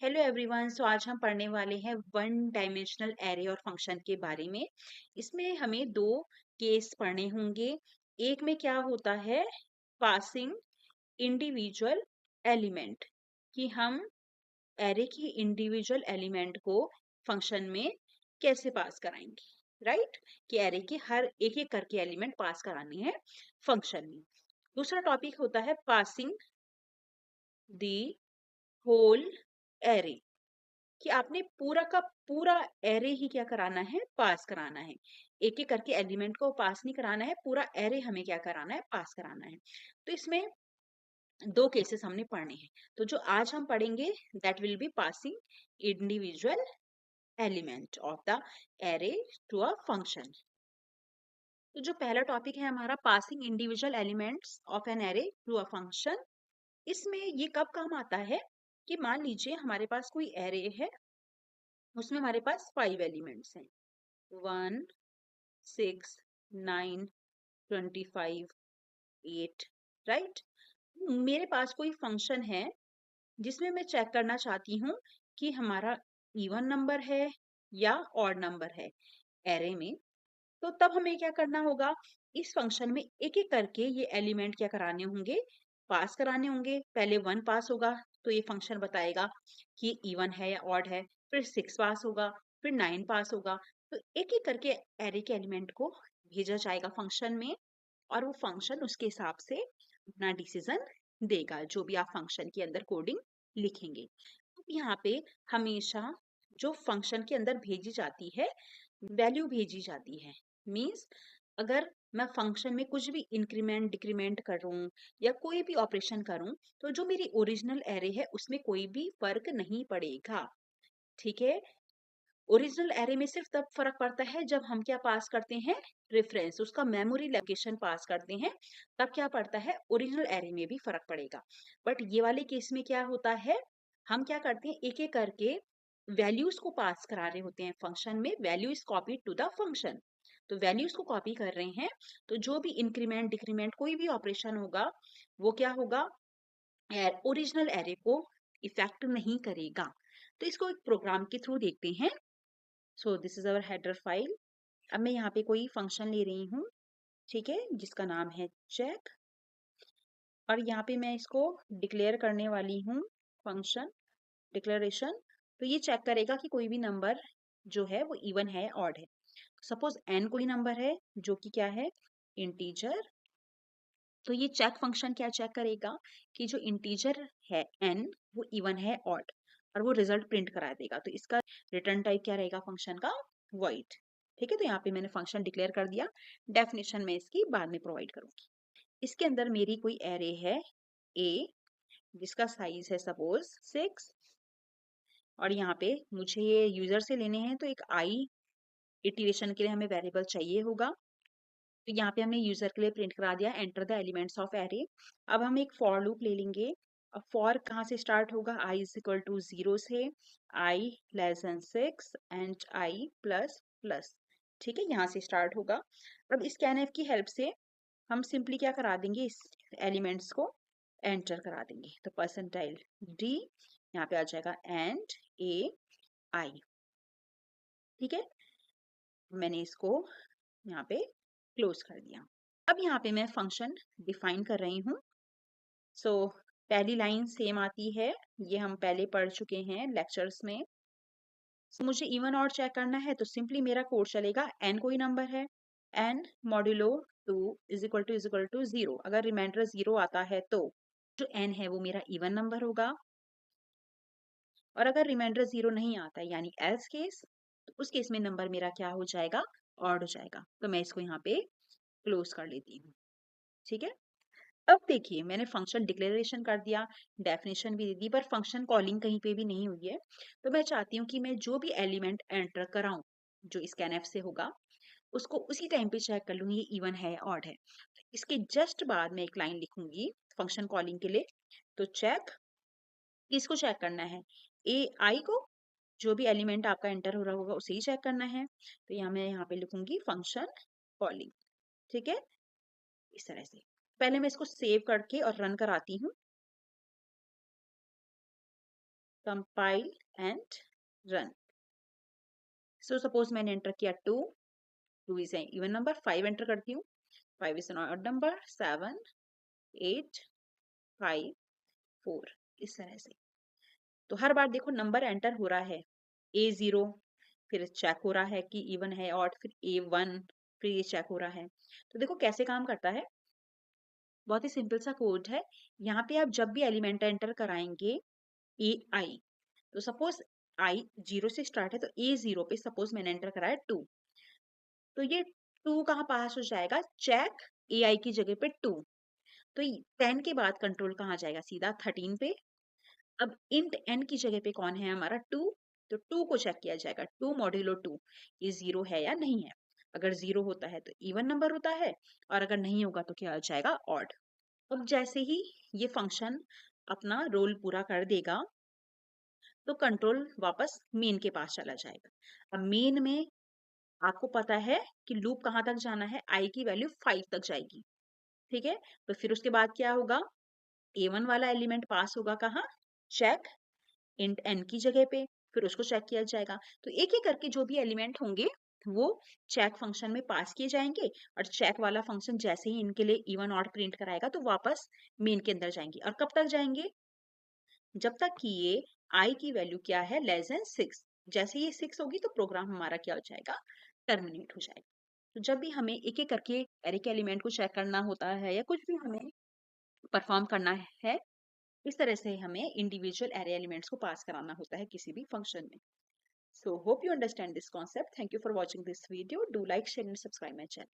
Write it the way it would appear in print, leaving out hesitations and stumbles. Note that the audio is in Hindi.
Hello everyone. सो आज हम पढ़ने वाले हैं वन डायमेंशनल एरे और फंक्शन के बारे में। इसमें हमें दो केस पढ़ने होंगे। एक में क्या होता है, पासिंग इंडिविजुअल एलिमेंट, कि हम एरे की इंडिविजुअल एलिमेंट को फंक्शन में कैसे पास कराएंगे, राइट? कि एरे के हर एक एक करके एलिमेंट पास कराने हैं फंक्शन में। दूसरा टॉपिक होता है पासिंग द होल एरे, कि आपने पूरा का पूरा एरे ही क्या कराना है, पास कराना है। एक एक करके एलिमेंट को पास नहीं कराना है, पूरा एरे हमें क्या कराना है, पास कराना है। तो इसमें दो केसेस हमने पढ़ने हैं। तो जो आज हम पढ़ेंगे that will be passing individual element of the array to a function. तो जो पहला टॉपिक है हमारा, passing individual elements of an array to a function, इसमें ये कब काम आता है कि मान लीजिए हमारे पास कोई एरे है, उसमें हमारे पास 5 एलिमेंट्स हैं, 1 6 9 25 8, राइट? मेरे पास कोई फंक्शन है जिसमें मैं चेक करना चाहती हूँ कि हमारा इवन नंबर है या ऑड नंबर है एरे में। तो तब हमें क्या करना होगा, इस फंक्शन में एक एक करके ये एलिमेंट क्या कराने होंगे, पास कराने होंगे। पहले 1 पास होगा तो ये फंक्शन बताएगा कि इवन है या ऑड है, फिर 6 पास होगा, फिर 9 पास होगा। तो एक एक करके एरे के एलिमेंट को भेजा जाएगा फंक्शन में, और वो फंक्शन उसके हिसाब से अपना डिसीजन देगा, जो भी आप फंक्शन के अंदर कोडिंग लिखेंगे। तो यहाँ पे हमेशा जो फंक्शन के अंदर भेजी जाती है, वैल्यू भेजी जाती है, मीन्स अगर मैं फंक्शन में कुछ भी इंक्रीमेंट डिक्रीमेंट करूं या कोई भी ऑपरेशन करूं, तो जो मेरी ओरिजिनल एरे है उसमें कोई भी फर्क नहीं पड़ेगा। ठीक है, ओरिजिनल एरे में सिर्फ तब फर्क पड़ता है जब हम क्या पास करते हैं, रेफरेंस, उसका मेमोरी लोकेशन पास करते हैं, तब क्या पड़ता है, ओरिजिनल एरे में भी फर्क पड़ेगा। बट ये वाले केस में क्या होता है, हम क्या करते हैं, एक एक करके वैल्यूज को पास करा रहे होते हैं फंक्शन में। Value is copy to the function, तो वैल्यूज को कॉपी कर रहे हैं। तो जो भी इंक्रीमेंट डिक्रीमेंट कोई भी ऑपरेशन होगा, वो क्या होगा, ओरिजिनल एरे को इफेक्ट नहीं करेगा। तो इसको एक प्रोग्राम के थ्रू देखते हैं। So this is our header file. अब मैं यहाँ पे कोई फंक्शन ले रही हूँ, ठीक है, जिसका नाम है चेक, और यहाँ पे मैं इसको डिक्लेयर करने वाली हूँ फंक्शन डिक्लेरेशन। तो ये चेक करेगा कि कोई भी नंबर जो है वो इवन है ऑड है। सपोज n कोई नंबर है जो कि क्या है, इंटीजर। तो ये चेक फंक्शन क्या चेक करेगा कि जो इंटीजर है n वो इवन है ऑड, और वो रिजल्ट प्रिंट करा देगा। तो इसका रिटर्न टाइप क्या रहेगा फंक्शन का, वॉइड। ठीक है, तो यहाँ पे मैंने फंक्शन डिक्लेयर कर दिया। डेफिनेशन में इसकी बाद में प्रोवाइड करूंगी। इसके अंदर मेरी कोई एरे है a, जिसका साइज है सपोज 6, और यहाँ पे मुझे ये यूजर से लेने हैं, तो एक i इटरेशन के लिए हमें वेरिएबल चाहिए होगा। तो यहाँ पे हमने यूजर के लिए प्रिंट करा दिया, enter the elements of array. अब हम एक फॉर लूप ले लेंगे। अब फॉर कहाँ से स्टार्ट होगा, i इज इक्वल टू 0 से i less than 6 and i plus plus. ठीक है, यहाँ से स्टार्ट होगा। अब इस स्कैनफ की हेल्प से हम सिंपली क्या करा देंगे, इस एलिमेंट्स को एंटर करा देंगे। तो परसेंटाइल d, यहाँ पे आ जाएगा एंड a i। ठीक है, मैंने इसको यहाँ पे क्लोज कर दिया। अब यहाँ पे मैं फंक्शन डिफाइन कर रही हूँ। सो पहली लाइन सेम आती है, ये हम पहले पढ़ चुके हैं लेक्चर्स में। मुझे इवन और चेक करना है, तो सिंपली मेरा कोड चलेगा, n कोई नंबर है, n modulo 2 is equal to 0। अगर रिमाइंडर 0 आता है तो जो n है वो मेरा इवन नंबर होगा, और अगर रिमाइंडर 0 नहीं आता यानी एल्स केस, तो उस केस में नंबर मेरा क्या हो जाएगा, ऑड हो जाएगा। तो मैं इसको यहाँ पे क्लोज कर लेती हूँ। ठीक है, अब देखिए मैंने फंक्शन डिक्लेरेशन कर दिया, डेफिनेशन भी दे दी, पर फंक्शन कॉलिंग कहीं पे भी नहीं हुई है। तो मैं चाहती हूँ कि मैं जो भी एलिमेंट एंटर कराऊं जो स्कैनफ से होगा, उसको उसी टाइम पे चेक कर लूँ ये इवन है या ऑड है। इसके जस्ट बाद में एक लाइन लिखूंगी फंक्शन कॉलिंग के लिए। तो चेक, किसको चेक करना है, ए आई को, जो भी एलिमेंट आपका एंटर हो रहा होगा उसे ही चेक करना है। तो यहाँ मैं यहाँ पे लिखूंगी फंक्शन कॉलिंग। ठीक है, इस तरह से। पहले मैं इसको सेव करके और रन कराती हूँ। Compile and run. So suppose मैंने एंटर किया 2 is a even number, 5 enter करती हूँ, 5 इज एन ऑड नंबर, 7 8 5 4, इस तरह से। तो हर बार देखो नंबर एंटर हो रहा है, A0, फिर चेक हो रहा है कि इवन है ऑड, फिर A1, फिर ये चेक हो रहा है। तो देखो कैसे काम करता है, बहुत ही सिंपल सा कोड है। यहाँ पे आप जब भी एलिमेंट एंटर कराएंगे AI, तो सपोज I 0 से स्टार्ट है, तो A0 पे सपोज मैंने एंटर कराया 2, तो ये 2 कहाँ पास हो जाएगा, चेक AI की जगह पे 2। तो 10 के बाद कंट्रोल कहाँ जाएगा, सीधा 13 पे। अब इंट n की जगह पे कौन है हमारा 2, तो 2 को चेक किया जाएगा, 2 मॉड्यूलो 2 ये 0 है या नहीं है। अगर 0 होता है तो इवन नंबर होता है, और अगर नहीं होगा तो क्या हो जाएगा, ऑड। अब जैसे ही ये फंक्शन अपना रोल पूरा कर देगा, तो कंट्रोल वापस मेन के पास चला जाएगा। अब मेन में आपको पता है कि लूप कहाँ तक जाना है, आई की वैल्यू 5 तक जाएगी, ठीक है। तो फिर उसके बाद क्या होगा, A1 वाला एलिमेंट पास होगा कहाँ, चेक इंट n की जगह पे, फिर उसको चेक किया जाएगा। तो एक एक करके जो भी एलिमेंट होंगे वो चेक फंक्शन में पास किए जाएंगे, और चेक वाला फंक्शन जैसे ही इनके लिए इवन ऑड प्रिंट कराएगा तो वापस मेन के अंदर जाएंगे। और कब तक जाएंगे, जब तक कि ये I की वैल्यू क्या है, लेस देन 6। जैसे ये 6 होगी तो प्रोग्राम हमारा क्या हो जाएगा, टर्मिनेट हो जाएगा। तो जब भी हमें एक एक करके एरे के एलिमेंट को चेक करना होता है, या कुछ भी हमें परफॉर्म करना है, इस तरह से हमें इंडिविजुअल एरे एलिमेंट्स को पास कराना होता है किसी भी फंक्शन में। So hope you understand this concept. Thank you for watching this video. Do like, share and subscribe my channel.